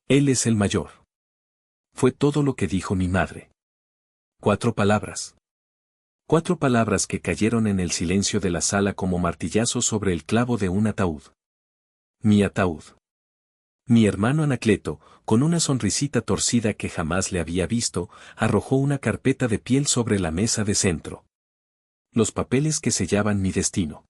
Él es el mayor. Fue todo lo que dijo mi madre. 4 palabras. 4 palabras que cayeron en el silencio de la sala como martillazos sobre el clavo de un ataúd. Mi ataúd. Mi hermano Anacleto, con una sonrisita torcida que jamás le había visto, arrojó una carpeta de piel sobre la mesa de centro. Los papeles que sellaban mi destino.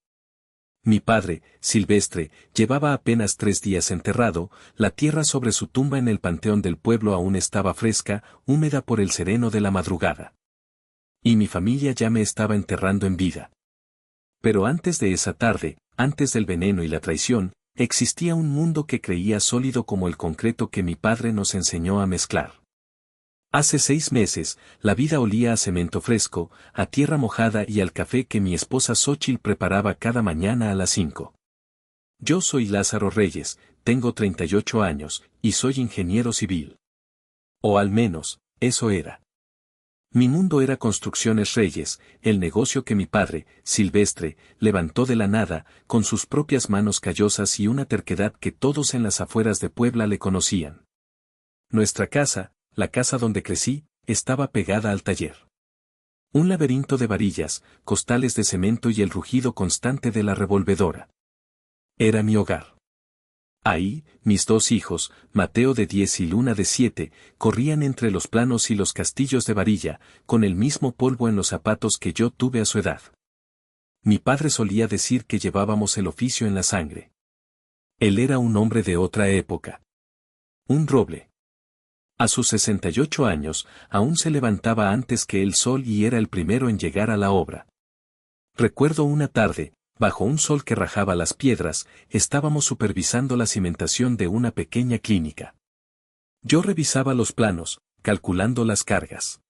Mi padre, Silvestre, llevaba apenas 3 días enterrado, la tierra sobre su tumba en el panteón del pueblo aún estaba fresca, húmeda por el sereno de la madrugada. Y mi familia ya me estaba enterrando en vida. Pero antes de esa tarde, antes del veneno y la traición, existía un mundo que creía sólido como el concreto que mi padre nos enseñó a mezclar. Hace 6 meses, la vida olía a cemento fresco, a tierra mojada y al café que mi esposa Xóchitl preparaba cada mañana a las 5. Yo soy Lázaro Reyes, tengo 38 años, y soy ingeniero civil. O al menos, eso era. Mi mundo era Construcciones Reyes, el negocio que mi padre, Silvestre, levantó de la nada, con sus propias manos callosas y una terquedad que todos en las afueras de Puebla le conocían. Nuestra casa, la casa donde crecí, estaba pegada al taller. Un laberinto de varillas, costales de cemento y el rugido constante de la revolvedora. Era mi hogar. Ahí, mis 2 hijos, Mateo de 10 y Luna de 7, corrían entre los planos y los castillos de varilla, con el mismo polvo en los zapatos que yo tuve a su edad. Mi padre solía decir que llevábamos el oficio en la sangre. Él era un hombre de otra época. Un roble. A sus 68 años, aún se levantaba antes que el sol y era el primero en llegar a la obra. Recuerdo una tarde, bajo un sol que rajaba las piedras, estábamos supervisando la cimentación de una pequeña clínica. Yo revisaba los planos, calculando las cargas.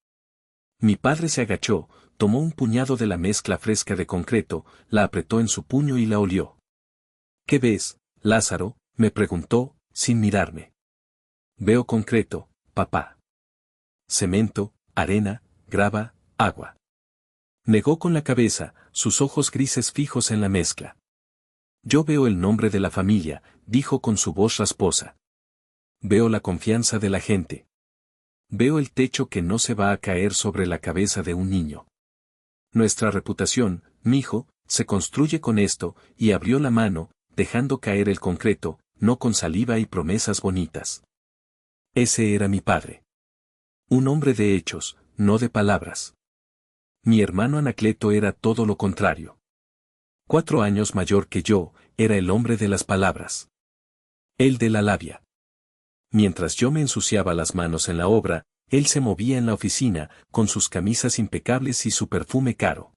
Mi padre se agachó, tomó un puñado de la mezcla fresca de concreto, la apretó en su puño y la olió. ¿Qué ves, Lázaro?, me preguntó, sin mirarme. Veo concreto, papá. Cemento, arena, grava, agua. Negó con la cabeza, sus ojos grises fijos en la mezcla. Yo veo el nombre de la familia, dijo con su voz rasposa. Veo la confianza de la gente. Veo el techo que no se va a caer sobre la cabeza de un niño. Nuestra reputación, mijo, se construye con esto, y abrió la mano, dejando caer el concreto, no con saliva y promesas bonitas. Ese era mi padre. Un hombre de hechos, no de palabras. Mi hermano Anacleto era todo lo contrario. 4 años mayor que yo, era el hombre de las palabras. El de la labia. Mientras yo me ensuciaba las manos en la obra, él se movía en la oficina, con sus camisas impecables y su perfume caro.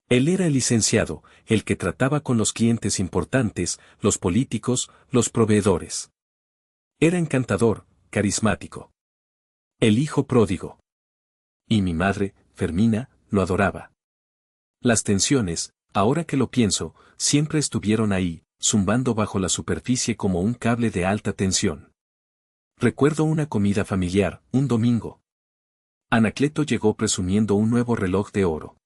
Él era el licenciado, el que trataba con los clientes importantes, los políticos, los proveedores. Era encantador, carismático. El hijo pródigo. Y mi madre, Fermina, lo adoraba. Las tensiones, ahora que lo pienso, siempre estuvieron ahí, zumbando bajo la superficie como un cable de alta tensión. Recuerdo una comida familiar, un domingo. Anacleto llegó presumiendo un nuevo reloj de oro.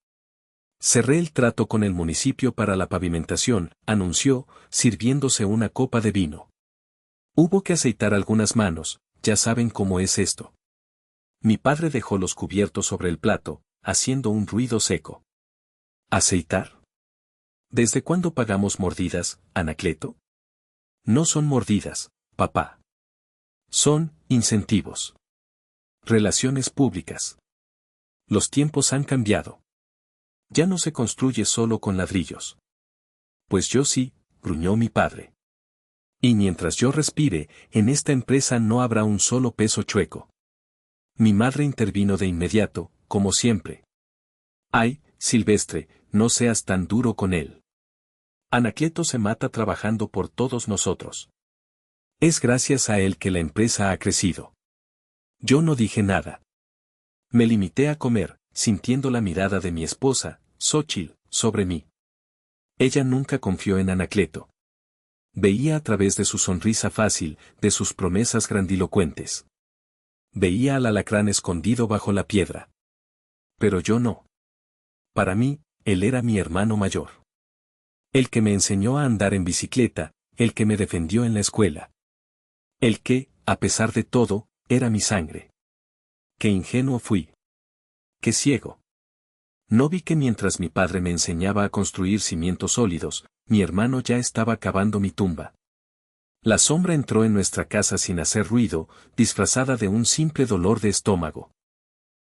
Cerré el trato con el municipio para la pavimentación, anunció, sirviéndose una copa de vino. Hubo que aceitar algunas manos, ya saben cómo es esto. Mi padre dejó los cubiertos sobre el plato, haciendo un ruido seco. ¿Aceitar? ¿Desde cuándo pagamos mordidas, Anacleto? No son mordidas, papá. Son incentivos. Relaciones públicas. Los tiempos han cambiado. Ya no se construye solo con ladrillos. Pues yo sí, gruñó mi padre. Y mientras yo respire, en esta empresa no habrá un solo peso chueco. Mi madre intervino de inmediato, como siempre. Ay, Silvestre, no seas tan duro con él. Anacleto se mata trabajando por todos nosotros. Es gracias a él que la empresa ha crecido. Yo no dije nada. Me limité a comer, sintiendo la mirada de mi esposa, Xóchitl, sobre mí. Ella nunca confió en Anacleto. Veía a través de su sonrisa fácil, de sus promesas grandilocuentes. Veía al alacrán escondido bajo la piedra. Pero yo no. Para mí, él era mi hermano mayor. El que me enseñó a andar en bicicleta, el que me defendió en la escuela. El que, A pesar de todo, era mi sangre. Qué ingenuo fui. Qué ciego. No vi que mientras mi padre me enseñaba a construir cimientos sólidos, mi hermano ya estaba cavando mi tumba. La sombra entró en nuestra casa sin hacer ruido, disfrazada de un simple dolor de estómago.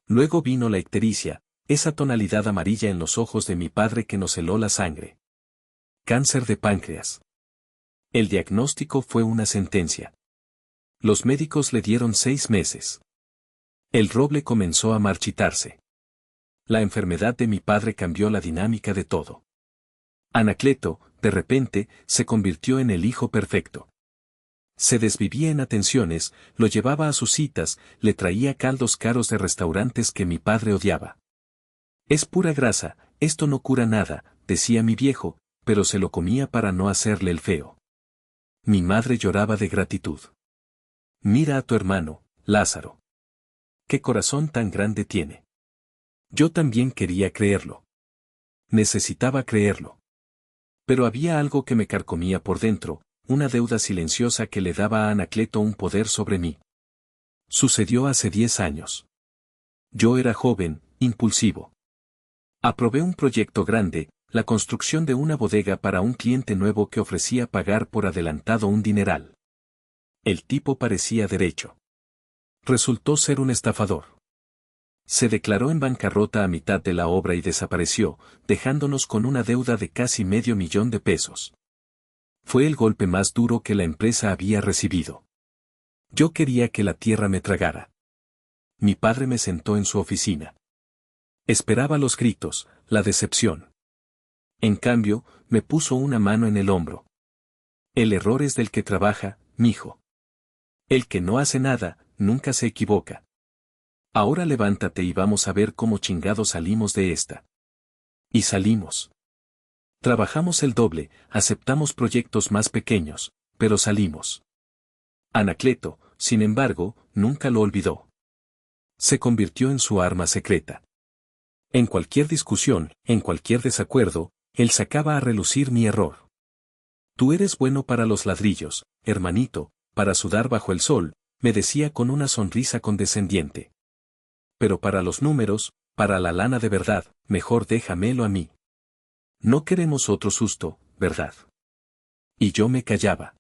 Luego vino la ictericia, esa tonalidad amarilla en los ojos de mi padre que nos heló la sangre. Cáncer de páncreas. El diagnóstico fue una sentencia. Los médicos le dieron 6 meses. El roble comenzó a marchitarse. La enfermedad de mi padre cambió la dinámica de todo. Anacleto, de repente, se convirtió en el hijo perfecto. Se desvivía en atenciones, lo llevaba a sus citas, le traía caldos caros de restaurantes que mi padre odiaba. Es pura grasa, esto no cura nada, decía mi viejo, pero se lo comía para no hacerle el feo. Mi madre lloraba de gratitud. Mira a tu hermano, Lázaro. ¿Qué corazón tan grande tiene? Yo también quería creerlo. Necesitaba creerlo. Pero había algo que me carcomía por dentro, una deuda silenciosa que le daba a Anacleto un poder sobre mí. Sucedió hace 10 años. Yo era joven, impulsivo. Aprobé un proyecto grande, la construcción de una bodega para un cliente nuevo que ofrecía pagar por adelantado un dineral. El tipo parecía derecho. Resultó ser un estafador. Se declaró en bancarrota a mitad de la obra y desapareció, dejándonos con una deuda de casi $500,000. Fue el golpe más duro que la empresa había recibido. Yo quería que la tierra me tragara. Mi padre me sentó en su oficina. Esperaba los gritos, la decepción. En cambio, me puso una mano en el hombro. El error es del que trabaja, mijo. El que no hace nada, nunca se equivoca. Ahora levántate y vamos a ver cómo chingados salimos de esta. Y salimos. Trabajamos el doble, aceptamos proyectos más pequeños, pero salimos. Anacleto, sin embargo, nunca lo olvidó. Se convirtió en su arma secreta. En cualquier discusión, en cualquier desacuerdo, él sacaba a relucir mi error. Tú eres bueno para los ladrillos, hermanito, para sudar bajo el sol, me decía con una sonrisa condescendiente. Pero para los números, para la lana de verdad, mejor déjamelo a mí. No queremos otro susto, ¿verdad? Y yo me callaba.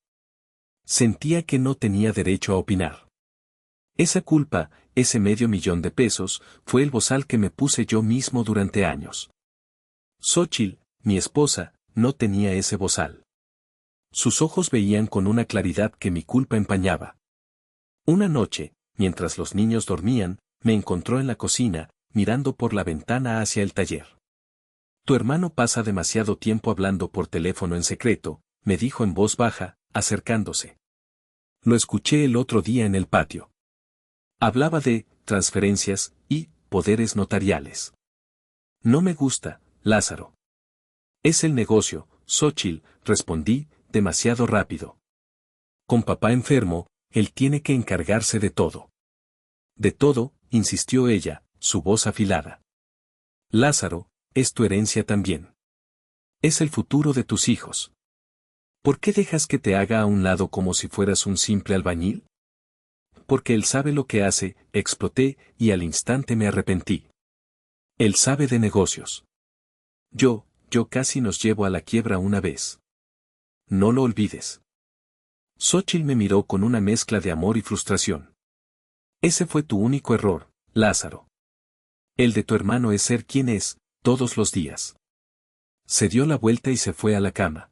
Sentía que no tenía derecho a opinar. Esa culpa, ese $500,000, fue el bozal que me puse yo mismo durante años. Xóchitl, mi esposa, no tenía ese bozal. Sus ojos veían con una claridad que mi culpa empañaba. Una noche, mientras los niños dormían, me encontró en la cocina, mirando por la ventana hacia el taller. Tu hermano pasa demasiado tiempo hablando por teléfono en secreto, me dijo en voz baja, acercándose. Lo escuché el otro día en el patio. Hablaba de transferencias y poderes notariales. No me gusta, Lázaro. Es el negocio, Xóchitl, respondí, demasiado rápido. Con papá enfermo, él tiene que encargarse de todo. De todo, insistió ella, su voz afilada. Lázaro, es tu herencia también. Es el futuro de tus hijos. ¿Por qué dejas que te haga a un lado como si fueras un simple albañil? Porque él sabe lo que hace, exploté, y al instante me arrepentí. Él sabe de negocios. Yo casi nos llevo a la quiebra una vez. No lo olvides. Xóchitl me miró con una mezcla de amor y frustración. Ese fue tu único error, Lázaro. El de tu hermano es ser quien es, todos los días. Se dio la vuelta y se fue a la cama.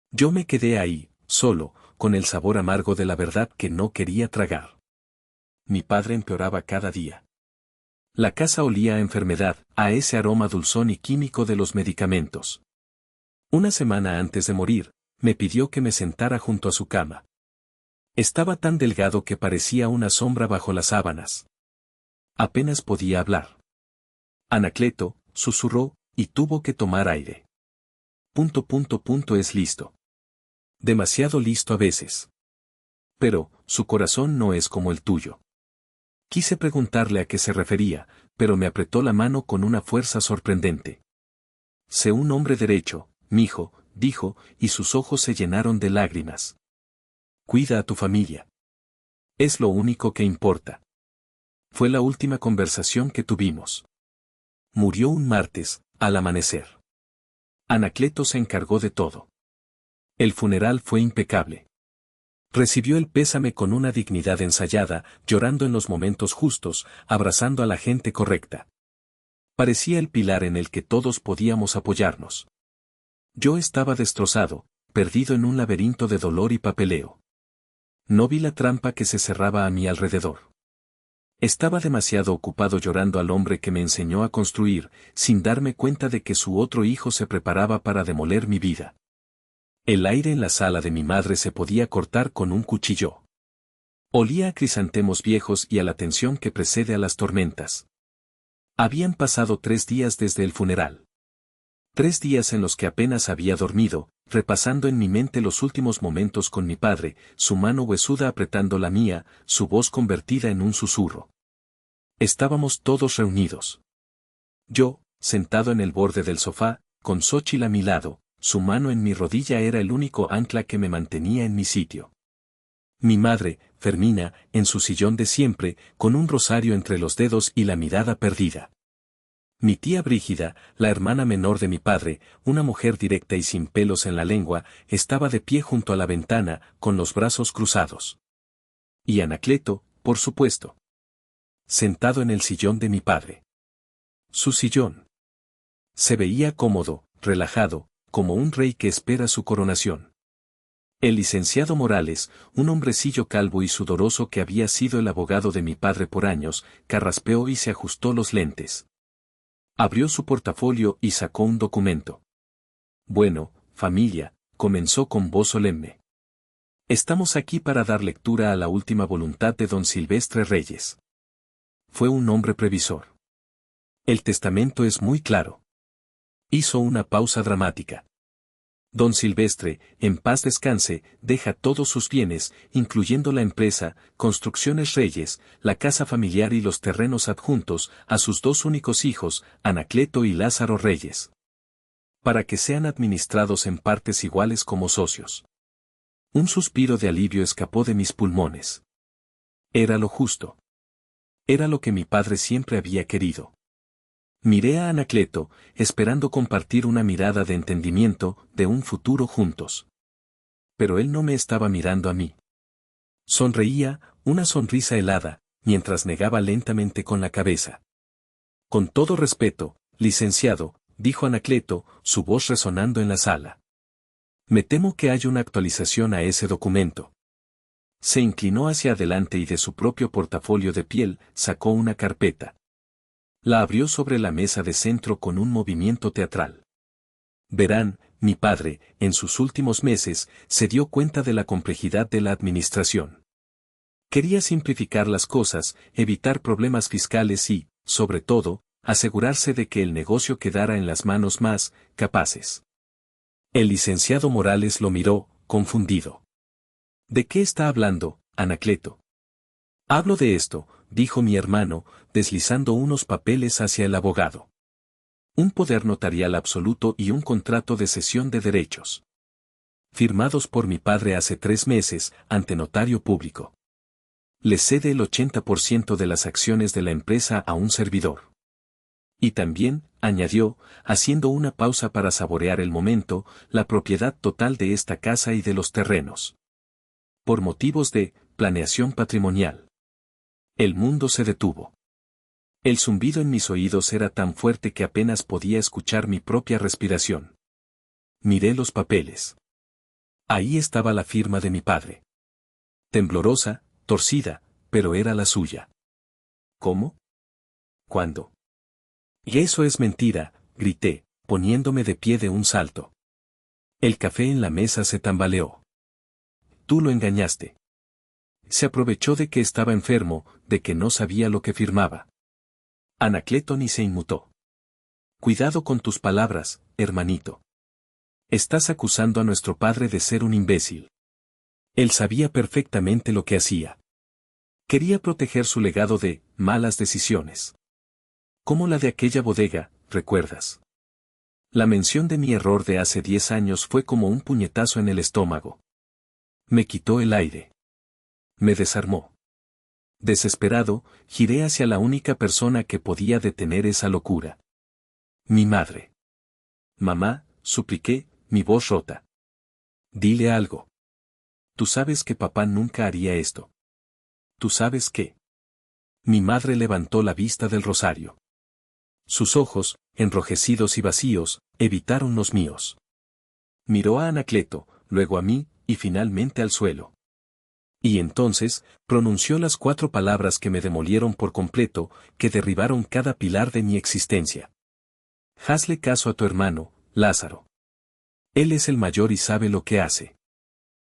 Yo me quedé ahí, solo, con el sabor amargo de la verdad que no quería tragar. Mi padre empeoraba cada día. La casa olía a enfermedad, a ese aroma dulzón y químico de los medicamentos. Una semana antes de morir, me pidió que me sentara junto a su cama. Estaba tan delgado que parecía una sombra bajo las sábanas. Apenas podía hablar. Anacleto, susurró, y tuvo que tomar aire. Es listo. Demasiado listo a veces. Pero, su corazón no es como el tuyo. Quise preguntarle a qué se refería, pero me apretó la mano con una fuerza sorprendente. Sé un hombre derecho, mijo, dijo, y sus ojos se llenaron de lágrimas. Cuida a tu familia. Es lo único que importa. Fue la última conversación que tuvimos. Murió un martes, al amanecer. Anacleto se encargó de todo. El funeral fue impecable. Recibió el pésame con una dignidad ensayada, llorando en los momentos justos, abrazando a la gente correcta. Parecía el pilar en el que todos podíamos apoyarnos. Yo estaba destrozado, perdido en un laberinto de dolor y papeleo. No vi la trampa que se cerraba a mi alrededor. Estaba demasiado ocupado llorando al hombre que me enseñó a construir, sin darme cuenta de que su otro hijo se preparaba para demoler mi vida. El aire en la sala de mi madre se podía cortar con un cuchillo. Olía a crisantemos viejos y a la tensión que precede a las tormentas. Habían pasado 3 días desde el funeral. 3 días en los que apenas había dormido, repasando en mi mente los últimos momentos con mi padre, su mano huesuda apretando la mía, su voz convertida en un susurro. Estábamos todos reunidos. Yo, sentado en el borde del sofá, con Xóchitl a mi lado, su mano en mi rodilla era el único ancla que me mantenía en mi sitio. Mi madre, Fermina, en su sillón de siempre, con un rosario entre los dedos y la mirada perdida. Mi tía Brígida, la hermana menor de mi padre, una mujer directa y sin pelos en la lengua, estaba de pie junto a la ventana, con los brazos cruzados. Y Anacleto, por supuesto. Sentado en el sillón de mi padre. Su sillón. Se veía cómodo, relajado, como un rey que espera su coronación. El licenciado Morales, un hombrecillo calvo y sudoroso que había sido el abogado de mi padre por años, carraspeó y se ajustó los lentes. Abrió su portafolio y sacó un documento. Bueno, familia, comenzó con voz solemne. Estamos aquí para dar lectura a la última voluntad de don Silvestre Reyes. Fue un hombre previsor. El testamento es muy claro. Hizo una pausa dramática. Don Silvestre, en paz descanse, deja todos sus bienes, incluyendo la empresa, Construcciones Reyes, la casa familiar y los terrenos adjuntos, a sus 2 únicos hijos, Anacleto y Lázaro Reyes. Para que sean administrados en partes iguales como socios. Un suspiro de alivio escapó de mis pulmones. Era lo justo. Era lo que mi padre siempre había querido. Miré a Anacleto, esperando compartir una mirada de entendimiento, de un futuro juntos. Pero él no me estaba mirando a mí. Sonreía, una sonrisa helada, mientras negaba lentamente con la cabeza. Con todo respeto, licenciado, dijo Anacleto, su voz resonando en la sala. Me temo que hay una actualización a ese documento. Se inclinó hacia adelante y de su propio portafolio de piel, sacó una carpeta. La abrió sobre la mesa de centro con un movimiento teatral. Verán, mi padre, en sus últimos meses, se dio cuenta de la complejidad de la administración. Quería simplificar las cosas, evitar problemas fiscales y, sobre todo, asegurarse de que el negocio quedara en las manos más capaces. El licenciado Morales lo miró, confundido. ¿De qué está hablando, Anacleto? Hablo de esto, dijo mi hermano, deslizando unos papeles hacia el abogado. Un poder notarial absoluto y un contrato de cesión de derechos. Firmados por mi padre hace 3 meses, ante notario público. Le cede el 80% de las acciones de la empresa a un servidor. Y también, añadió, haciendo una pausa para saborear el momento, la propiedad total de esta casa y de los terrenos. Por motivos de planeación patrimonial. El mundo se detuvo. El zumbido en mis oídos era tan fuerte que apenas podía escuchar mi propia respiración. Miré los papeles. Ahí estaba la firma de mi padre. Temblorosa, torcida, pero era la suya. ¿Cómo? ¿Cuándo? Y eso es mentira, grité, poniéndome de pie de un salto. El café en la mesa se tambaleó. Tú lo engañaste. Se aprovechó de que estaba enfermo, de que no sabía lo que firmaba. Anacleto ni se inmutó. Cuidado con tus palabras, hermanito. Estás acusando a nuestro padre de ser un imbécil. Él sabía perfectamente lo que hacía. Quería proteger su legado de malas decisiones. Como la de aquella bodega, ¿recuerdas? La mención de mi error de hace 10 años fue como un puñetazo en el estómago. Me quitó el aire. Me desarmó. Desesperado, giré hacia la única persona que podía detener esa locura. Mi madre. Mamá, supliqué, mi voz rota. Dile algo. Tú sabes que papá nunca haría esto. Tú sabes que. Mi madre levantó la vista del rosario. Sus ojos, enrojecidos y vacíos, evitaron los míos. Miró a Anacleto, luego a mí, y finalmente al suelo. Y entonces, pronunció las 4 palabras que me demolieron por completo, que derribaron cada pilar de mi existencia. Hazle caso a tu hermano, Lázaro. Él es el mayor y sabe lo que hace.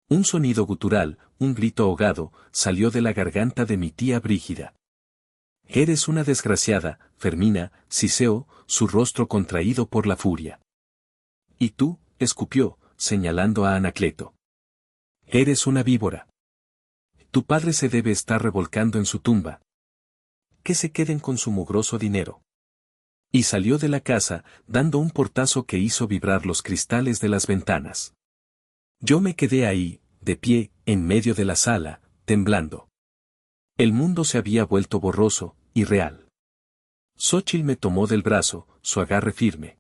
Un sonido gutural, un grito ahogado, salió de la garganta de mi tía Brígida. Eres una desgraciada, Fermina, siseó, su rostro contraído por la furia. Y tú, escupió, señalando a Anacleto. Eres una víbora. Tu padre se debe estar revolcando en su tumba. Que se queden con su mugroso dinero. Y salió de la casa, dando un portazo que hizo vibrar los cristales de las ventanas. Yo me quedé ahí, de pie, en medio de la sala, temblando. El mundo se había vuelto borroso, irreal. Xóchitl me tomó del brazo, su agarre firme.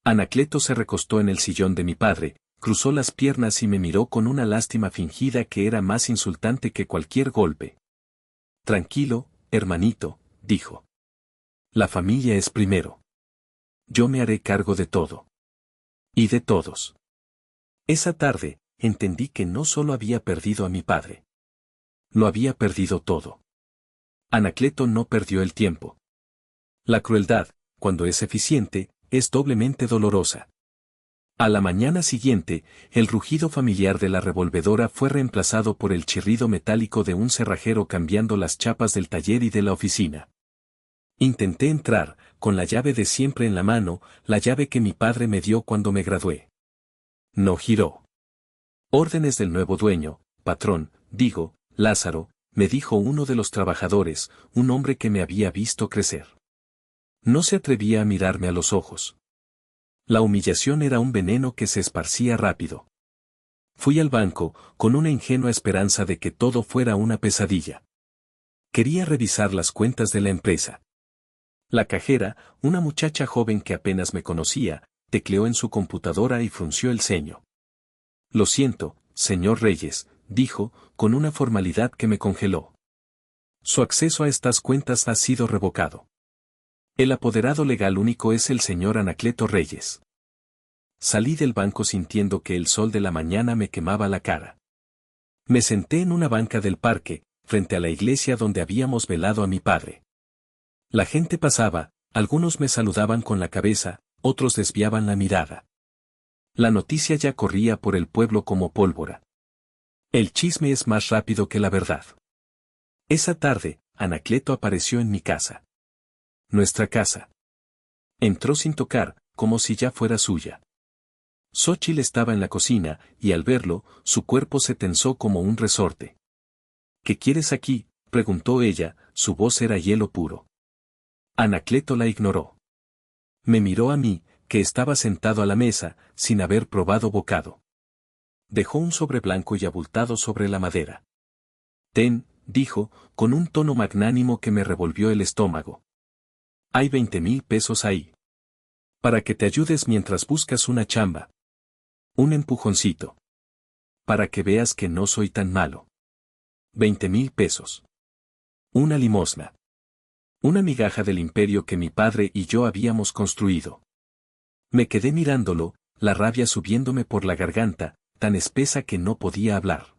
Anacleto se recostó en el sillón de mi padre, cruzó las piernas y me miró con una lástima fingida que era más insultante que cualquier golpe. Tranquilo, hermanito, dijo. La familia es primero. Yo me haré cargo de todo. Y de todos. Esa tarde, entendí que no solo había perdido a mi padre. Lo había perdido todo. Anacleto no perdió el tiempo. La crueldad, cuando es eficiente, es doblemente dolorosa. A la mañana siguiente, el rugido familiar de la revolvedora fue reemplazado por el chirrido metálico de un cerrajero cambiando las chapas del taller y de la oficina. Intenté entrar, con la llave de siempre en la mano, la llave que mi padre me dio cuando me gradué. No giró. Órdenes del nuevo dueño, patrón, digo, Lázaro, me dijo uno de los trabajadores, un hombre que me había visto crecer. No se atrevía a mirarme a los ojos. La humillación era un veneno que se esparcía rápido. Fui al banco, con una ingenua esperanza de que todo fuera una pesadilla. Quería revisar las cuentas de la empresa. La cajera, una muchacha joven que apenas me conocía, tecleó en su computadora y frunció el ceño. Lo siento, señor Reyes, dijo, con una formalidad que me congeló. Su acceso a estas cuentas ha sido revocado. El apoderado legal único es el señor Anacleto Reyes. Salí del banco sintiendo que el sol de la mañana me quemaba la cara. Me senté en una banca del parque, frente a la iglesia donde habíamos velado a mi padre. La gente pasaba, algunos me saludaban con la cabeza, otros desviaban la mirada. La noticia ya corría por el pueblo como pólvora. El chisme es más rápido que la verdad. Esa tarde, Anacleto apareció en mi casa. Nuestra casa. Entró sin tocar, como si ya fuera suya. Xóchitl estaba en la cocina, y al verlo, su cuerpo se tensó como un resorte. ¿Qué quieres aquí?, preguntó ella, su voz era hielo puro. Anacleto la ignoró. Me miró a mí, que estaba sentado a la mesa, sin haber probado bocado. Dejó un sobre blanco y abultado sobre la madera. Ten, dijo, con un tono magnánimo que me revolvió el estómago. Hay 20,000 pesos ahí. Para que te ayudes mientras buscas una chamba. Un empujoncito. Para que veas que no soy tan malo. 20,000 pesos. Una limosna. Una migaja del imperio que mi padre y yo habíamos construido. Me quedé mirándolo, la rabia subiéndome por la garganta, tan espesa que no podía hablar.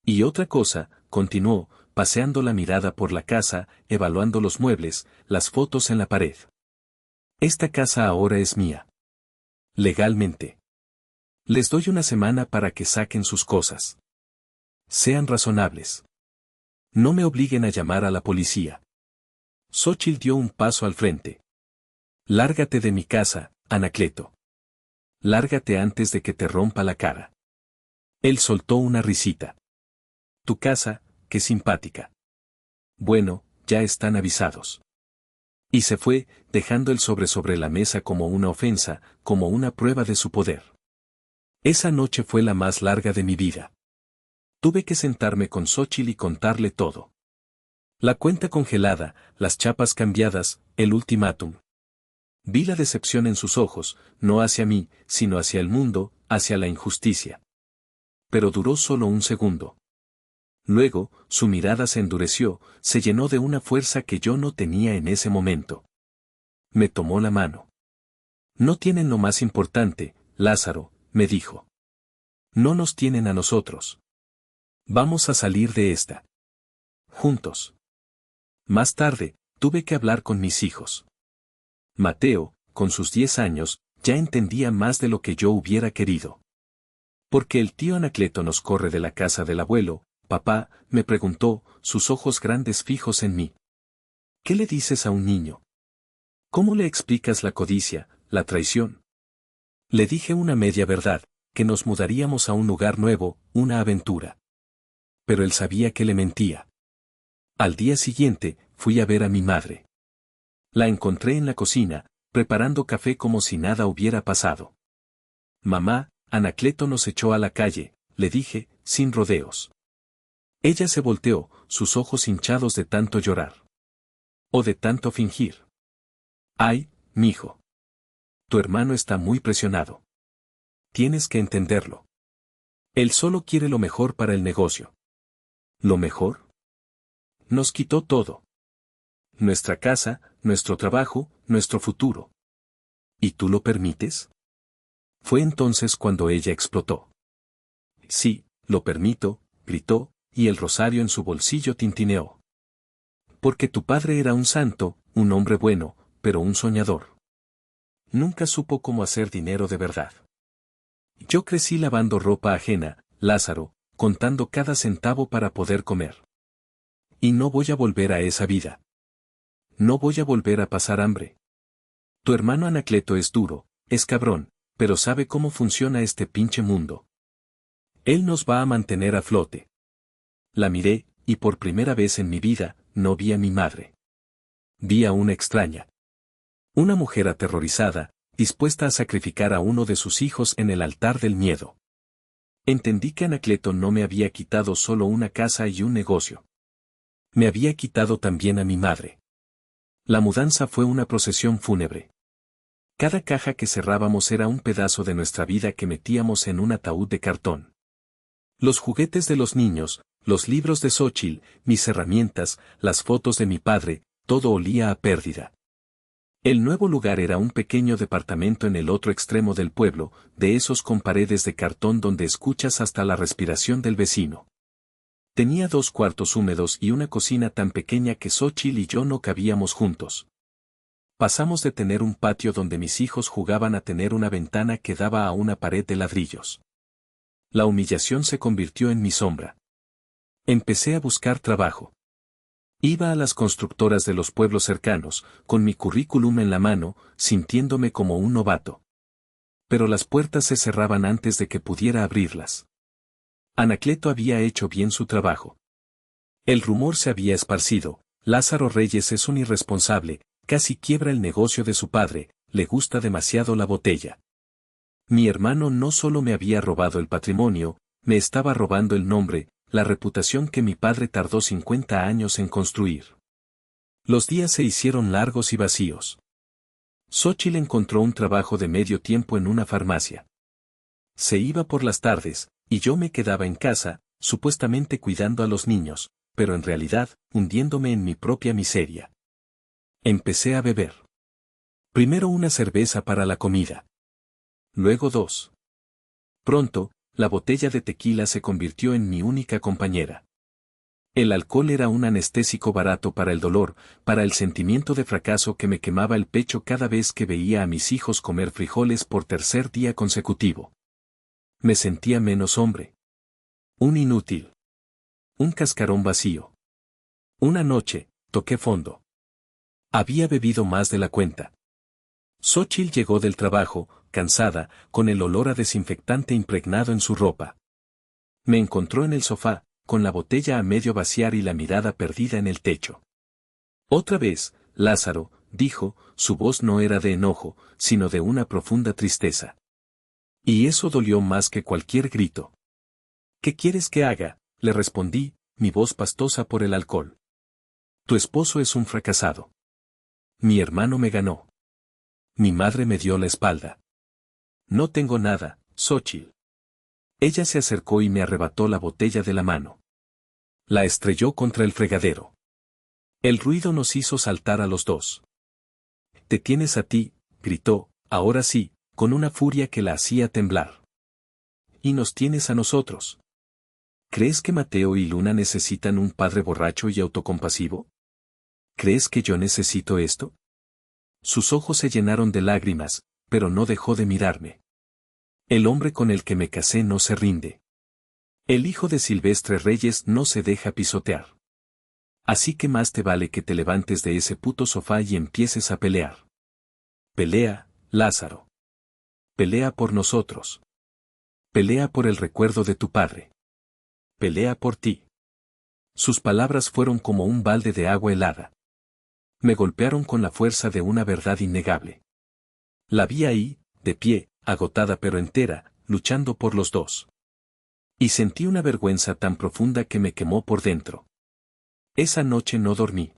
Y otra cosa, continuó, paseando la mirada por la casa, evaluando los muebles, las fotos en la pared. Esta casa ahora es mía. Legalmente. Les doy una semana para que saquen sus cosas. Sean razonables. No me obliguen a llamar a la policía. Xóchitl dio un paso al frente. Lárgate de mi casa, Anacleto. Lárgate antes de que te rompa la cara. Él soltó una risita. Tu casa, qué simpática. Bueno, ya están avisados. Y se fue, dejando el sobre la mesa como una ofensa, como una prueba de su poder. Esa noche fue la más larga de mi vida. Tuve que sentarme con Xóchitl y contarle todo. La cuenta congelada, las chapas cambiadas, el ultimátum. Vi la decepción en sus ojos, no hacia mí, sino hacia el mundo, hacia la injusticia. Pero duró solo un segundo. Luego, su mirada se endureció, se llenó de una fuerza que yo no tenía en ese momento. Me tomó la mano. No tienen lo más importante, Lázaro, me dijo. No nos tienen a nosotros. Vamos a salir de esta. Juntos. Más tarde, tuve que hablar con mis hijos. Mateo, con sus 10 años, ya entendía más de lo que yo hubiera querido. Porque el tío Anacleto nos corre de la casa del abuelo, papá, me preguntó, sus ojos grandes fijos en mí. ¿Qué le dices a un niño? ¿Cómo le explicas la codicia, la traición? Le dije una media verdad, que nos mudaríamos a un lugar nuevo, una aventura. Pero él sabía que le mentía. Al día siguiente, fui a ver a mi madre. La encontré en la cocina, preparando café como si nada hubiera pasado. Mamá, Anacleto nos echó a la calle, le dije, sin rodeos. Ella se volteó, sus ojos hinchados de tanto llorar. O de tanto fingir. Ay, mijo. Tu hermano está muy presionado. Tienes que entenderlo. Él solo quiere lo mejor para el negocio. ¿Lo mejor? Nos quitó todo. Nuestra casa, nuestro trabajo, nuestro futuro. ¿Y tú lo permites? Fue entonces cuando ella explotó. Sí, lo permito, gritó, y el rosario en su bolsillo tintineó. Porque tu padre era un santo, un hombre bueno, pero un soñador. Nunca supo cómo hacer dinero de verdad. Yo crecí lavando ropa ajena, Lázaro, contando cada centavo para poder comer. Y no voy a volver a esa vida. No voy a volver a pasar hambre. Tu hermano Anacleto es duro, es cabrón, pero sabe cómo funciona este pinche mundo. Él nos va a mantener a flote. La miré, y por primera vez en mi vida, no vi a mi madre. Vi a una extraña. Una mujer aterrorizada, dispuesta a sacrificar a uno de sus hijos en el altar del miedo. Entendí que Anacleto no me había quitado solo una casa y un negocio. Me había quitado también a mi madre. La mudanza fue una procesión fúnebre. Cada caja que cerrábamos era un pedazo de nuestra vida que metíamos en un ataúd de cartón. Los juguetes de los niños, los libros de Xóchitl, mis herramientas, las fotos de mi padre, todo olía a pérdida. El nuevo lugar era un pequeño departamento en el otro extremo del pueblo, de esos con paredes de cartón donde escuchas hasta la respiración del vecino. Tenía 2 cuartos húmedos y una cocina tan pequeña que Xóchitl y yo no cabíamos juntos. Pasamos de tener un patio donde mis hijos jugaban a tener una ventana que daba a una pared de ladrillos. La humillación se convirtió en mi sombra. Empecé a buscar trabajo. Iba a las constructoras de los pueblos cercanos, con mi currículum en la mano, sintiéndome como un novato. Pero las puertas se cerraban antes de que pudiera abrirlas. Anacleto había hecho bien su trabajo. El rumor se había esparcido, Lázaro Reyes es un irresponsable, casi quiebra el negocio de su padre, le gusta demasiado la botella. Mi hermano no solo me había robado el patrimonio, me estaba robando el nombre, la reputación que mi padre tardó 50 años en construir. Los días se hicieron largos y vacíos. Xóchitl encontró un trabajo de medio tiempo en una farmacia. Se iba por las tardes, y yo me quedaba en casa, supuestamente cuidando a los niños, pero en realidad, hundiéndome en mi propia miseria. Empecé a beber. Primero una cerveza para la comida. Luego 2. Pronto, la botella de tequila se convirtió en mi única compañera. El alcohol era un anestésico barato para el dolor, para el sentimiento de fracaso que me quemaba el pecho cada vez que veía a mis hijos comer frijoles por tercer día consecutivo. Me sentía menos hombre. Un inútil. Un cascarón vacío. Una noche, toqué fondo. Había bebido más de la cuenta. Xóchitl llegó del trabajo, cansada, con el olor a desinfectante impregnado en su ropa. Me encontró en el sofá, con la botella a medio vaciar y la mirada perdida en el techo. Otra vez, Lázaro, dijo, su voz no era de enojo, sino de una profunda tristeza. Y eso dolió más que cualquier grito. ¿Qué quieres que haga?, le respondí, mi voz pastosa por el alcohol. Tu esposo es un fracasado. Mi hermano me ganó. Mi madre me dio la espalda. No tengo nada, Xóchitl. Ella se acercó y me arrebató la botella de la mano. La estrelló contra el fregadero. El ruido nos hizo saltar a los dos. Te tienes a ti, gritó, ahora sí, con una furia que la hacía temblar. Y nos tienes a nosotros. ¿Crees que Mateo y Luna necesitan un padre borracho y autocompasivo? ¿Crees que yo necesito esto? Sus ojos se llenaron de lágrimas, pero no dejó de mirarme. El hombre con el que me casé no se rinde. El hijo de Silvestre Reyes no se deja pisotear. Así que más te vale que te levantes de ese puto sofá y empieces a pelear. Pelea, Lázaro. Pelea por nosotros. Pelea por el recuerdo de tu padre. Pelea por ti. Sus palabras fueron como un balde de agua helada. Me golpearon con la fuerza de una verdad innegable. La vi ahí, de pie, agotada pero entera, luchando por los dos. Y sentí una vergüenza tan profunda que me quemó por dentro. Esa noche no dormí.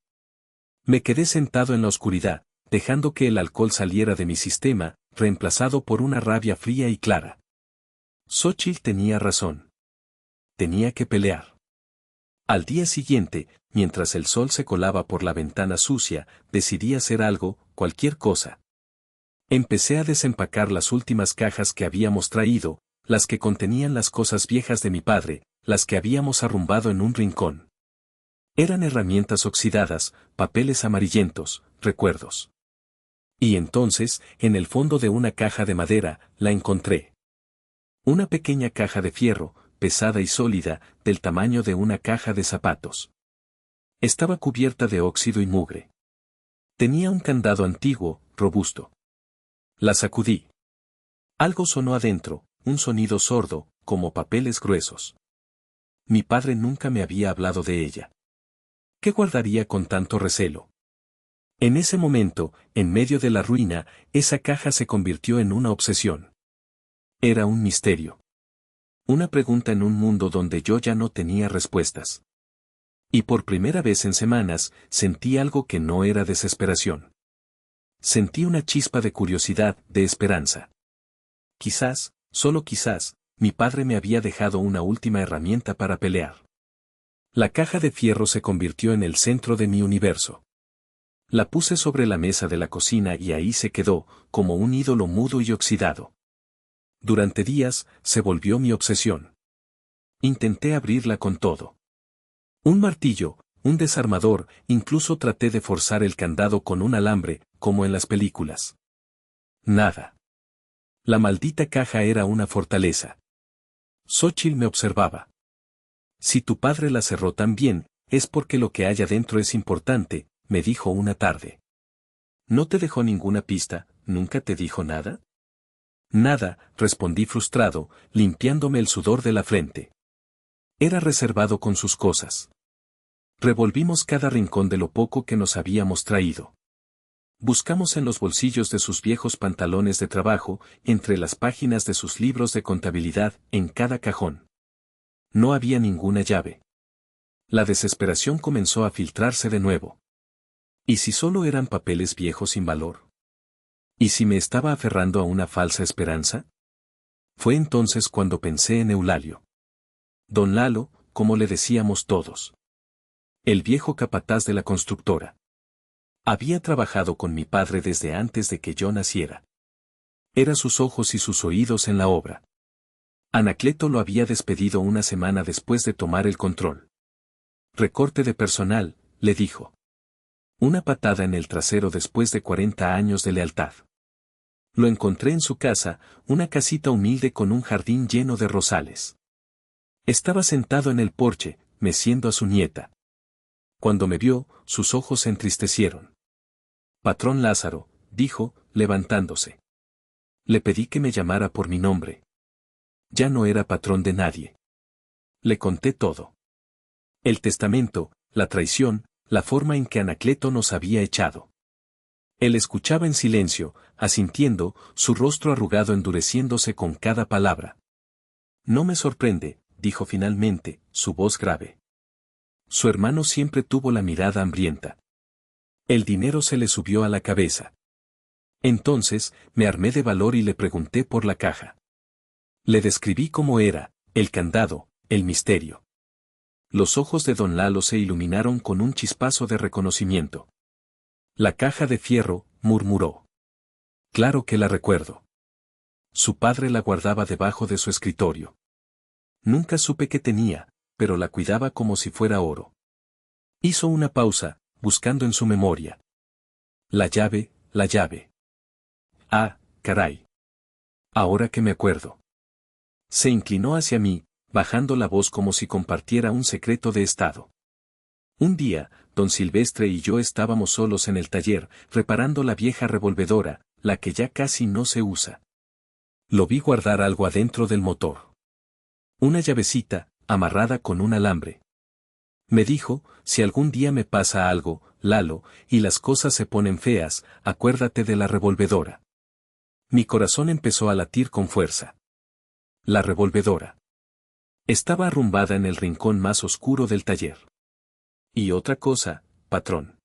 Me quedé sentado en la oscuridad, dejando que el alcohol saliera de mi sistema, reemplazado por una rabia fría y clara. Xóchitl tenía razón. Tenía que pelear. Al día siguiente, mientras el sol se colaba por la ventana sucia, decidí hacer algo, cualquier cosa. Empecé a desempacar las últimas cajas que habíamos traído, las que contenían las cosas viejas de mi padre, las que habíamos arrumbado en un rincón. Eran herramientas oxidadas, papeles amarillentos, recuerdos. Y entonces, en el fondo de una caja de madera, la encontré. Una pequeña caja de fierro, pesada y sólida, del tamaño de una caja de zapatos. Estaba cubierta de óxido y mugre. Tenía un candado antiguo, robusto. La sacudí. Algo sonó adentro, un sonido sordo, como papeles gruesos. Mi padre nunca me había hablado de ella. ¿Qué guardaría con tanto recelo? En ese momento, en medio de la ruina, esa caja se convirtió en una obsesión. Era un misterio. Una pregunta en un mundo donde yo ya no tenía respuestas. Y por primera vez en semanas, sentí algo que no era desesperación. Sentí una chispa de curiosidad, de esperanza. Quizás, solo quizás, mi padre me había dejado una última herramienta para pelear. La caja de fierro se convirtió en el centro de mi universo. La puse sobre la mesa de la cocina y ahí se quedó, como un ídolo mudo y oxidado. Durante días, se volvió mi obsesión. Intenté abrirla con todo. Un martillo, un desarmador, incluso traté de forzar el candado con un alambre, como en las películas. Nada. La maldita caja era una fortaleza. Xóchitl me observaba. Si tu padre la cerró tan bien, es porque lo que hay adentro es importante, me dijo una tarde. ¿No te dejó ninguna pista, nunca te dijo nada? Nada, respondí frustrado, limpiándome el sudor de la frente. Era reservado con sus cosas. Revolvimos cada rincón de lo poco que nos habíamos traído. Buscamos en los bolsillos de sus viejos pantalones de trabajo, entre las páginas de sus libros de contabilidad, en cada cajón. No había ninguna llave. La desesperación comenzó a filtrarse de nuevo. ¿Y si solo eran papeles viejos sin valor? ¿Y si me estaba aferrando a una falsa esperanza? Fue entonces cuando pensé en Eulalio. Don Lalo, como le decíamos todos. El viejo capataz de la constructora. Había trabajado con mi padre desde antes de que yo naciera. Era sus ojos y sus oídos en la obra. Anacleto lo había despedido una semana después de tomar el control. Recorte de personal, le dijo. Una patada en el trasero después de 40 años de lealtad. Lo encontré en su casa, una casita humilde con un jardín lleno de rosales. Estaba sentado en el porche, meciendo a su nieta. Cuando me vio, sus ojos se entristecieron. Patrón Lázaro, dijo, levantándose. Le pedí que me llamara por mi nombre. Ya no era patrón de nadie. Le conté todo. El testamento, la traición, la forma en que Anacleto nos había echado. Él escuchaba en silencio, asintiendo, su rostro arrugado endureciéndose con cada palabra. No me sorprende, dijo finalmente, su voz grave. Su hermano siempre tuvo la mirada hambrienta. El dinero se le subió a la cabeza. Entonces, me armé de valor y le pregunté por la caja. Le describí cómo era, el candado, el misterio. Los ojos de don Lalo se iluminaron con un chispazo de reconocimiento. La caja de fierro, murmuró. Claro que la recuerdo. Su padre la guardaba debajo de su escritorio. Nunca supe qué tenía, pero la cuidaba como si fuera oro. Hizo una pausa, buscando en su memoria. La llave, la llave. Ah, caray. Ahora que me acuerdo. Se inclinó hacia mí, bajando la voz como si compartiera un secreto de estado. Un día, don Silvestre y yo estábamos solos en el taller, reparando la vieja revolvedora, la que ya casi no se usa. Lo vi guardar algo adentro del motor. Una llavecita, amarrada con un alambre. Me dijo, si algún día me pasa algo, Lalo, y las cosas se ponen feas, acuérdate de la revolvedora. Mi corazón empezó a latir con fuerza. La revolvedora. Estaba arrumbada en el rincón más oscuro del taller. Y otra cosa, patrón.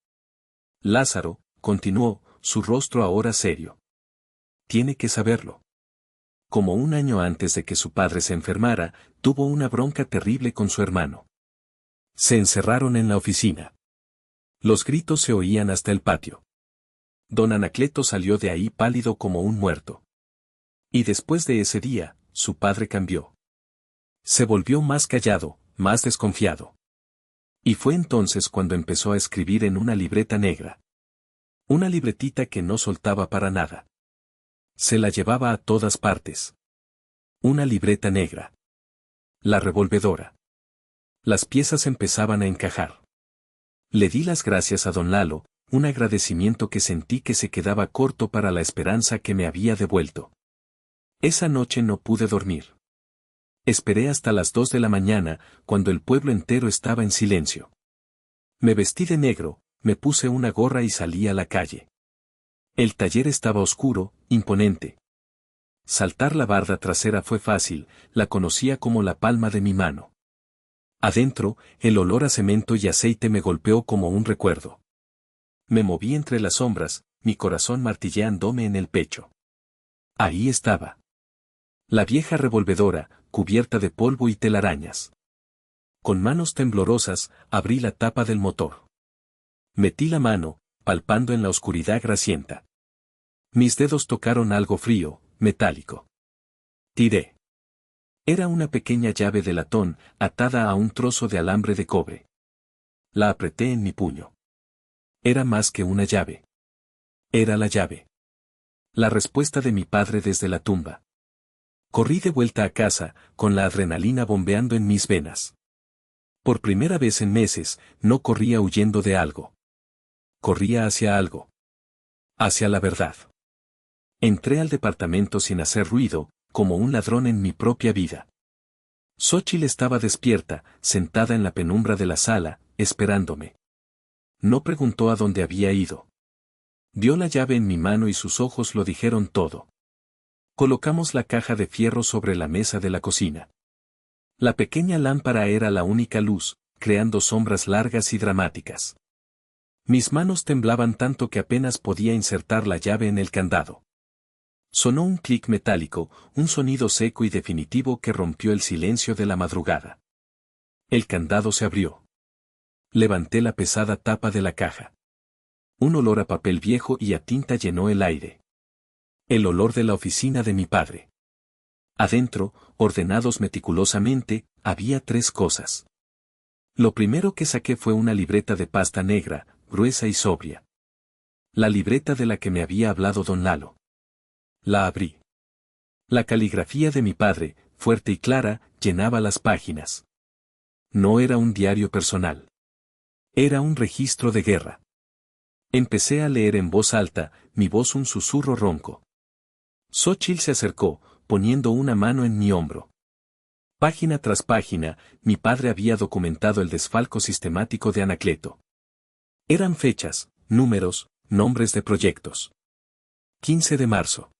Lázaro, continuó, su rostro ahora serio. Tiene que saberlo. Como un año antes de que su padre se enfermara, tuvo una bronca terrible con su hermano. Se encerraron en la oficina. Los gritos se oían hasta el patio. Don Anacleto salió de ahí pálido como un muerto. Y después de ese día, su padre cambió. Se volvió más callado, más desconfiado. Y fue entonces cuando empezó a escribir en una libreta negra. Una libretita que no soltaba para nada. Se la llevaba a todas partes. Una libreta negra. La revolvedora. Las piezas empezaban a encajar. Le di las gracias a don Lalo, un agradecimiento que sentí que se quedaba corto para la esperanza que me había devuelto. Esa noche no pude dormir. Esperé hasta las 2 de la mañana, cuando el pueblo entero estaba en silencio. Me vestí de negro, me puse una gorra y salí a la calle. El taller estaba oscuro, imponente. Saltar la barda trasera fue fácil, la conocía como la palma de mi mano. Adentro, el olor a cemento y aceite me golpeó como un recuerdo. Me moví entre las sombras, mi corazón martilleándome en el pecho. Ahí estaba. La vieja revolvedora, cubierta de polvo y telarañas. Con manos temblorosas, abrí la tapa del motor. Metí la mano, palpando en la oscuridad grasienta. Mis dedos tocaron algo frío, metálico. Tiré. Era una pequeña llave de latón, atada a un trozo de alambre de cobre. La apreté en mi puño. Era más que una llave. Era la llave. La respuesta de mi padre desde la tumba. Corrí de vuelta a casa, con la adrenalina bombeando en mis venas. Por primera vez en meses, no corría huyendo de algo. Corría hacia algo. Hacia la verdad. Entré al departamento sin hacer ruido, como un ladrón en mi propia vida. Xóchitl estaba despierta, sentada en la penumbra de la sala, esperándome. No preguntó a dónde había ido. Dio la llave en mi mano y sus ojos lo dijeron todo. Colocamos la caja de fierro sobre la mesa de la cocina. La pequeña lámpara era la única luz, creando sombras largas y dramáticas. Mis manos temblaban tanto que apenas podía insertar la llave en el candado. Sonó un clic metálico, un sonido seco y definitivo que rompió el silencio de la madrugada. El candado se abrió. Levanté la pesada tapa de la caja. Un olor a papel viejo y a tinta llenó el aire. El olor de la oficina de mi padre. Adentro, ordenados meticulosamente, había 3 cosas. Lo primero que saqué fue una libreta de pasta negra, gruesa y sobria. La libreta de la que me había hablado don Lalo. La abrí. La caligrafía de mi padre, fuerte y clara, llenaba las páginas. No era un diario personal. Era un registro de guerra. Empecé a leer en voz alta, mi voz un susurro ronco. Xóchitl se acercó, poniendo una mano en mi hombro. Página tras página, mi padre había documentado el desfalco sistemático de Anacleto. Eran fechas, números, nombres de proyectos. 15 de marzo.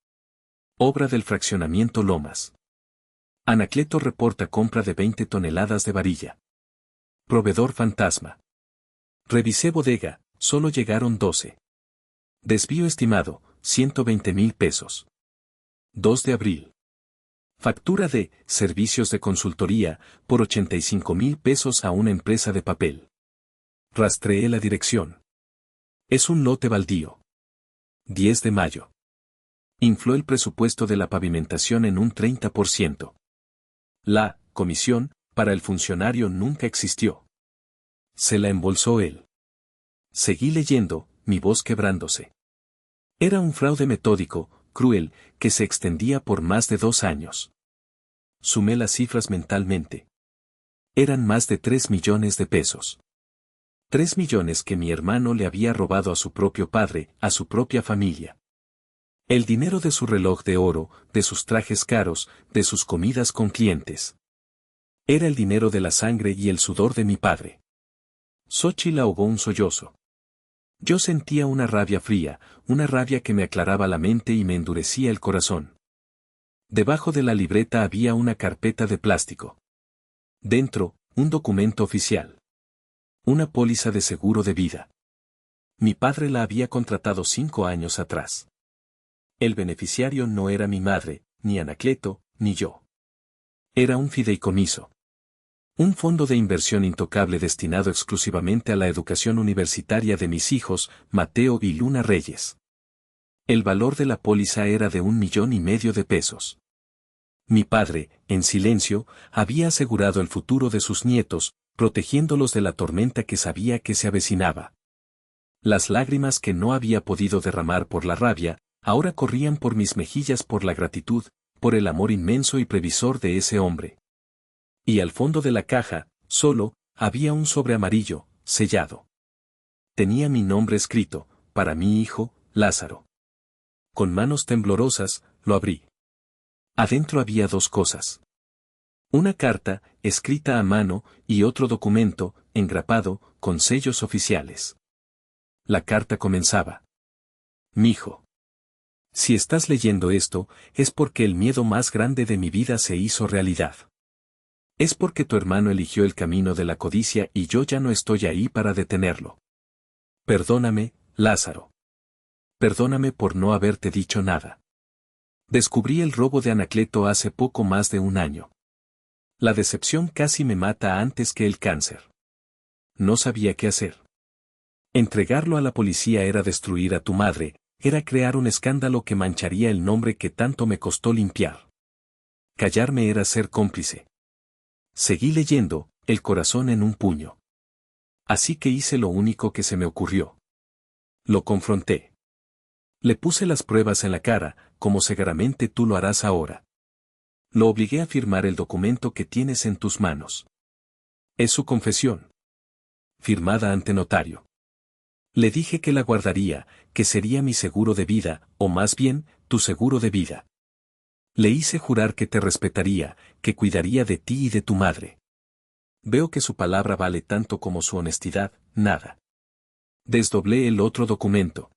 Obra del fraccionamiento Lomas. Anacleto reporta compra de 20 toneladas de varilla. Proveedor fantasma. Revisé bodega, solo llegaron 12. Desvío estimado, 120,000 pesos. 2 de abril. Factura de servicios de consultoría por 85,000 pesos a una empresa de papel. Rastreé la dirección. Es un lote baldío. 10 de mayo. Infló el presupuesto de la pavimentación en un 30%. La comisión para el funcionario nunca existió. Se la embolsó él. Seguí leyendo, mi voz quebrándose. Era un fraude metódico, cruel, que se extendía por más de 2 años. Sumé las cifras mentalmente. Eran más de 3 millones de pesos. 3 millones que mi hermano le había robado a su propio padre, a su propia familia. El dinero de su reloj de oro, de sus trajes caros, de sus comidas con clientes. Era el dinero de la sangre y el sudor de mi padre. Xóchitl ahogó un sollozo. Yo sentía una rabia fría, una rabia que me aclaraba la mente y me endurecía el corazón. Debajo de la libreta había una carpeta de plástico. Dentro, un documento oficial. Una póliza de seguro de vida. Mi padre la había contratado 5 años atrás. El beneficiario no era mi madre, ni Anacleto, ni yo. Era un fideicomiso. Un fondo de inversión intocable destinado exclusivamente a la educación universitaria de mis hijos, Mateo y Luna Reyes. El valor de la póliza era de 1,5 millones de pesos. Mi padre, en silencio, había asegurado el futuro de sus nietos, protegiéndolos de la tormenta que sabía que se avecinaba. Las lágrimas que no había podido derramar por la rabia, ahora corrían por mis mejillas por la gratitud, por el amor inmenso y previsor de ese hombre. Y al fondo de la caja, solo, había un sobre amarillo, sellado. Tenía mi nombre escrito, para mi hijo, Lázaro. Con manos temblorosas, lo abrí. Adentro había 2 cosas. Una carta, escrita a mano, y otro documento, engrapado, con sellos oficiales. La carta comenzaba. Mijo. Si estás leyendo esto, es porque el miedo más grande de mi vida se hizo realidad. Es porque tu hermano eligió el camino de la codicia y yo ya no estoy ahí para detenerlo. Perdóname, Lázaro. Perdóname por no haberte dicho nada. Descubrí el robo de Anacleto hace poco más de 1 año. La decepción casi me mata antes que el cáncer. No sabía qué hacer. Entregarlo a la policía era destruir a tu madre, era crear un escándalo que mancharía el nombre que tanto me costó limpiar. Callarme era ser cómplice. Seguí leyendo, el corazón en un puño. Así que hice lo único que se me ocurrió. Lo confronté. Le puse las pruebas en la cara, como seguramente tú lo harás ahora. Lo obligué a firmar el documento que tienes en tus manos. Es su confesión. Firmada ante notario. Le dije que la guardaría, que sería mi seguro de vida, o más bien, tu seguro de vida. Le hice jurar que te respetaría, que cuidaría de ti y de tu madre. Veo que su palabra vale tanto como su honestidad, nada. Desdoblé el otro documento.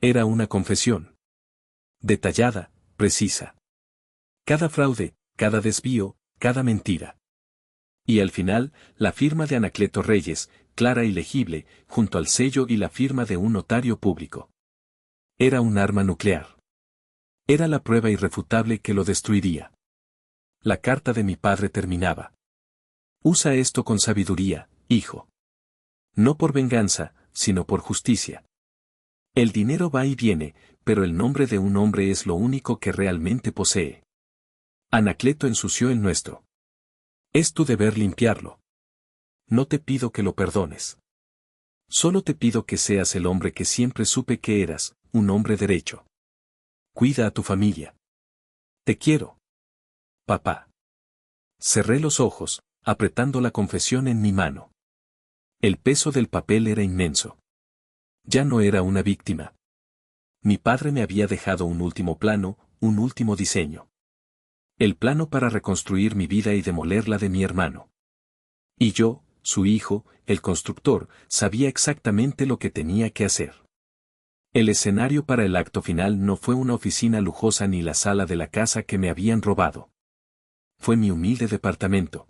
Era una confesión. Detallada, precisa. Cada fraude, cada desvío, cada mentira. Y al final, la firma de Anacleto Reyes, clara y legible, junto al sello y la firma de un notario público. Era un arma nuclear. Era la prueba irrefutable que lo destruiría. La carta de mi padre terminaba. Usa esto con sabiduría, hijo. No por venganza, sino por justicia. El dinero va y viene, pero el nombre de un hombre es lo único que realmente posee. Anacleto ensució el nuestro. Es tu deber limpiarlo. No te pido que lo perdones. Solo te pido que seas el hombre que siempre supe que eras, un hombre derecho. Cuida a tu familia. Te quiero. Papá. Cerré los ojos, apretando la confesión en mi mano. El peso del papel era inmenso. Ya no era una víctima. Mi padre me había dejado un último plano, un último diseño. El plano para reconstruir mi vida y demoler la de mi hermano. Y yo, su hijo, el constructor, sabía exactamente lo que tenía que hacer. El escenario para el acto final no fue una oficina lujosa ni la sala de la casa que me habían robado. Fue mi humilde departamento.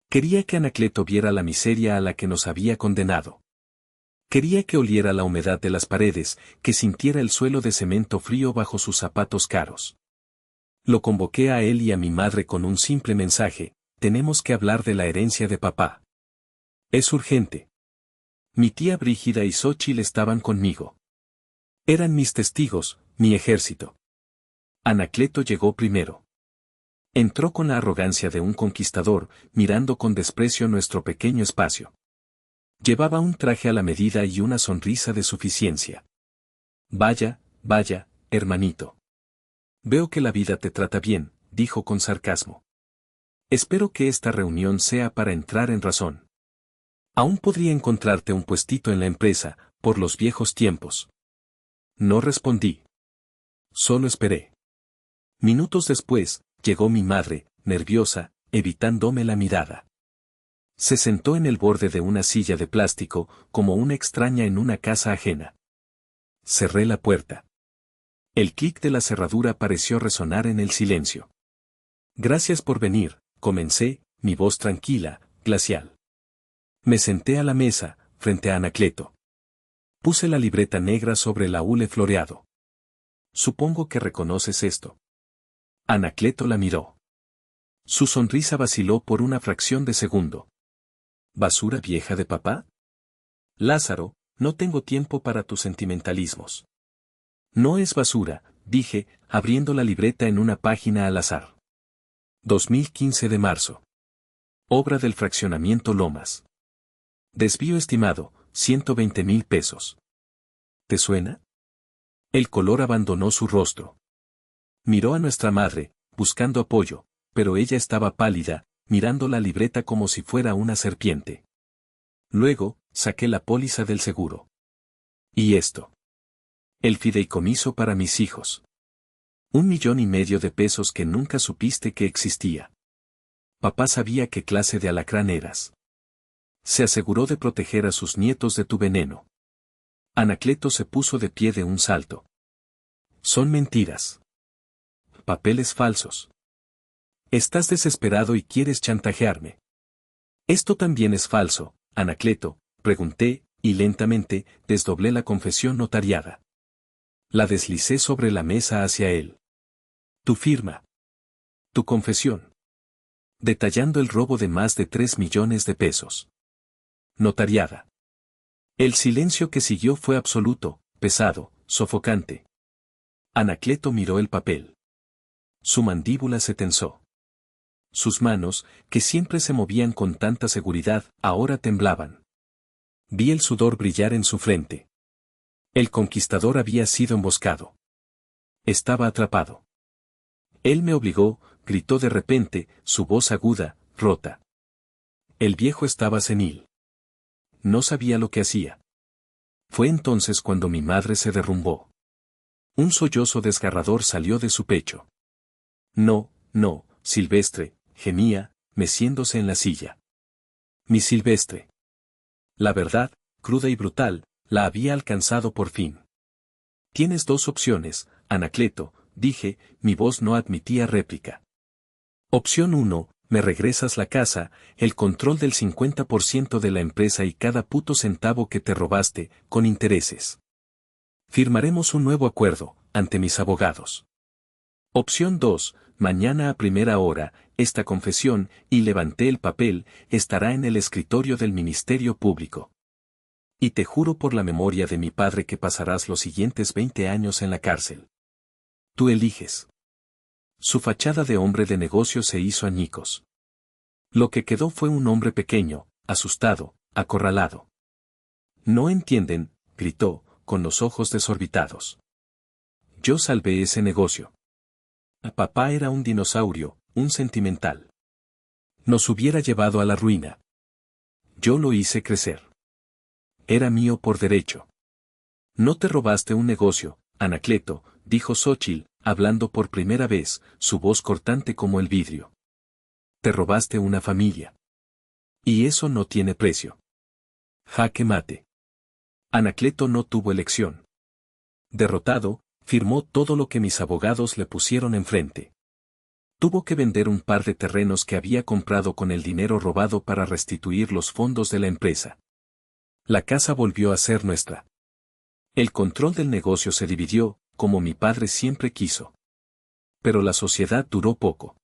Quería que Anacleto viera la miseria a la que nos había condenado. Quería que oliera la humedad de las paredes, que sintiera el suelo de cemento frío bajo sus zapatos caros. Lo convoqué a él y a mi madre con un simple mensaje: tenemos que hablar de la herencia de papá. Es urgente. Mi tía Brígida y Xóchitl estaban conmigo. Eran mis testigos, mi ejército. Anacleto llegó primero. Entró con la arrogancia de un conquistador, mirando con desprecio nuestro pequeño espacio. Llevaba un traje a la medida y una sonrisa de suficiencia. Vaya, vaya, hermanito. Veo que la vida te trata bien, dijo con sarcasmo. Espero que esta reunión sea para entrar en razón. Aún podría encontrarte un puestito en la empresa, por los viejos tiempos. No respondí. Solo esperé. Minutos después, llegó mi madre, nerviosa, evitándome la mirada. Se sentó en el borde de una silla de plástico, como una extraña en una casa ajena. Cerré la puerta. El clic de la cerradura pareció resonar en el silencio. Gracias por venir, comencé, mi voz tranquila, glacial. Me senté a la mesa, frente a Anacleto. Puse la libreta negra sobre el hule floreado. Supongo que reconoces esto. Anacleto la miró. Su sonrisa vaciló por una fracción de segundo. ¿Basura vieja de papá? Lázaro, no tengo tiempo para tus sentimentalismos. No es basura, dije, abriendo la libreta en una página al azar. 2015 de marzo. Obra del fraccionamiento Lomas. Desvío estimado, 120,000 pesos. ¿Te suena? El color abandonó su rostro. Miró a nuestra madre, buscando apoyo, pero ella estaba pálida, mirando la libreta como si fuera una serpiente. Luego, saqué la póliza del seguro. ¿Y esto? El fideicomiso para mis hijos. 1,5 millones de pesos que nunca supiste que existía. Papá sabía qué clase de alacrán eras. Se aseguró de proteger a sus nietos de tu veneno. Anacleto se puso de pie de un salto. Son mentiras. Papeles falsos. Estás desesperado y quieres chantajearme. Esto también es falso, Anacleto, pregunté, y lentamente, desdoblé la confesión notariada. La deslicé sobre la mesa hacia él. Tu firma. Tu confesión. Detallando el robo de más de 3 millones de pesos. Notariada. El silencio que siguió fue absoluto, pesado, sofocante. Anacleto miró el papel. Su mandíbula se tensó. Sus manos, que siempre se movían con tanta seguridad, ahora temblaban. Vi el sudor brillar en su frente. El conquistador había sido emboscado. Estaba atrapado. Él me obligó, gritó de repente, su voz aguda, rota. El viejo estaba senil. No sabía lo que hacía. Fue entonces cuando mi madre se derrumbó. Un sollozo desgarrador salió de su pecho. No, no, Silvestre, gemía, meciéndose en la silla. Mi Silvestre. La verdad, cruda y brutal, la había alcanzado por fin. Tienes dos opciones, Anacleto, dije, mi voz no admitía réplica. Opción 1, me regresas la casa, el control del 50% de la empresa y cada puto centavo que te robaste, con intereses. Firmaremos un nuevo acuerdo, ante mis abogados. Opción 2, mañana a primera hora, esta confesión, y levanté el papel, estará en el escritorio del Ministerio Público. Y te juro por la memoria de mi padre que pasarás los siguientes 20 años en la cárcel. Tú eliges. Su fachada de hombre de negocios se hizo añicos. Lo que quedó fue un hombre pequeño, asustado, acorralado. No entienden, gritó, con los ojos desorbitados. Yo salvé ese negocio. Papá era un dinosaurio, un sentimental. Nos hubiera llevado a la ruina. Yo lo hice crecer. Era mío por derecho. No te robaste un negocio, Anacleto, dijo Xóchitl, hablando por primera vez, su voz cortante como el vidrio. Te robaste una familia. Y eso no tiene precio. Jaque mate. Anacleto no tuvo elección. Derrotado, firmó todo lo que mis abogados le pusieron enfrente. Tuvo que vender un par de terrenos que había comprado con el dinero robado para restituir los fondos de la empresa. La casa volvió a ser nuestra. El control del negocio se dividió, como mi padre siempre quiso. Pero la sociedad duró poco.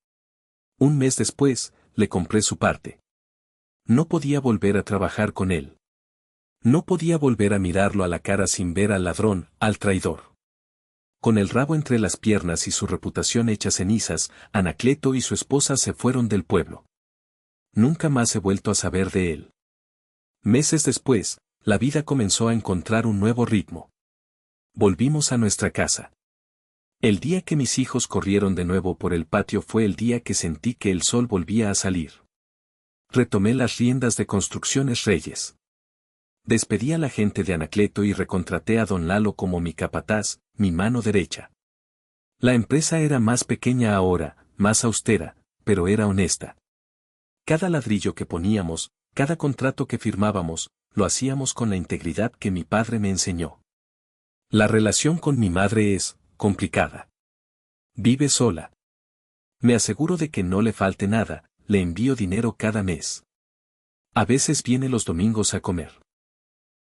Un mes después, le compré su parte. No podía volver a trabajar con él. No podía volver a mirarlo a la cara sin ver al ladrón, al traidor. Con el rabo entre las piernas y su reputación hecha cenizas, Anacleto y su esposa se fueron del pueblo. Nunca más he vuelto a saber de él. Meses después, la vida comenzó a encontrar un nuevo ritmo. Volvimos a nuestra casa. El día que mis hijos corrieron de nuevo por el patio fue el día que sentí que el sol volvía a salir. Retomé las riendas de Construcciones Reyes. Despedí a la gente de Anacleto y recontraté a don Lalo como mi capataz, mi mano derecha. La empresa era más pequeña ahora, más austera, pero era honesta. Cada ladrillo que poníamos, cada contrato que firmábamos, lo hacíamos con la integridad que mi padre me enseñó. La relación con mi madre es complicada. Vive sola. Me aseguro de que no le falte nada, le envío dinero cada mes. A veces viene los domingos a comer.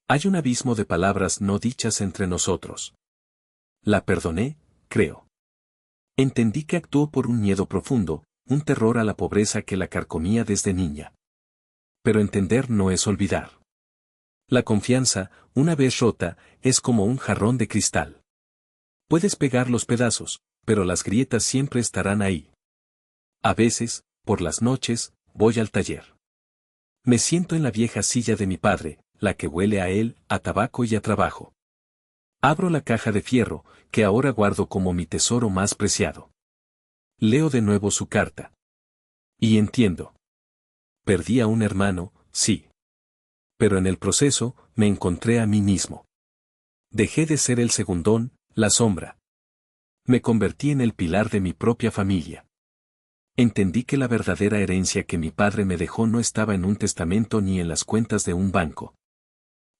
Hay un abismo de palabras no dichas entre nosotros. La perdoné, creo. Entendí que actuó por un miedo profundo, un terror a la pobreza que la carcomía desde niña. Pero entender no es olvidar. La confianza, una vez rota, es como un jarrón de cristal. Puedes pegar los pedazos, pero las grietas siempre estarán ahí. A veces, por las noches, voy al taller. Me siento en la vieja silla de mi padre, la que huele a él, a tabaco y a trabajo. Abro la caja de fierro, que ahora guardo como mi tesoro más preciado. Leo de nuevo su carta. Y entiendo. Perdí a un hermano, sí. Pero en el proceso, me encontré a mí mismo. Dejé de ser el segundón, la sombra. Me convertí en el pilar de mi propia familia. Entendí que la verdadera herencia que mi padre me dejó no estaba en un testamento ni en las cuentas de un banco.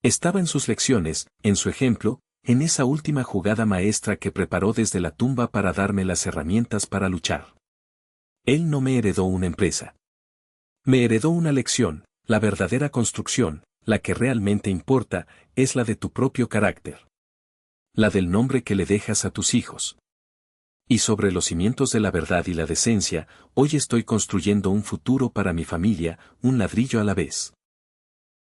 Estaba en sus lecciones, en su ejemplo, en esa última jugada maestra que preparó desde la tumba para darme las herramientas para luchar. Él no me heredó una empresa. Me heredó una lección, la verdadera construcción, la que realmente importa, es la de tu propio carácter. La del nombre que le dejas a tus hijos. Y sobre los cimientos de la verdad y la decencia, hoy estoy construyendo un futuro para mi familia, un ladrillo a la vez.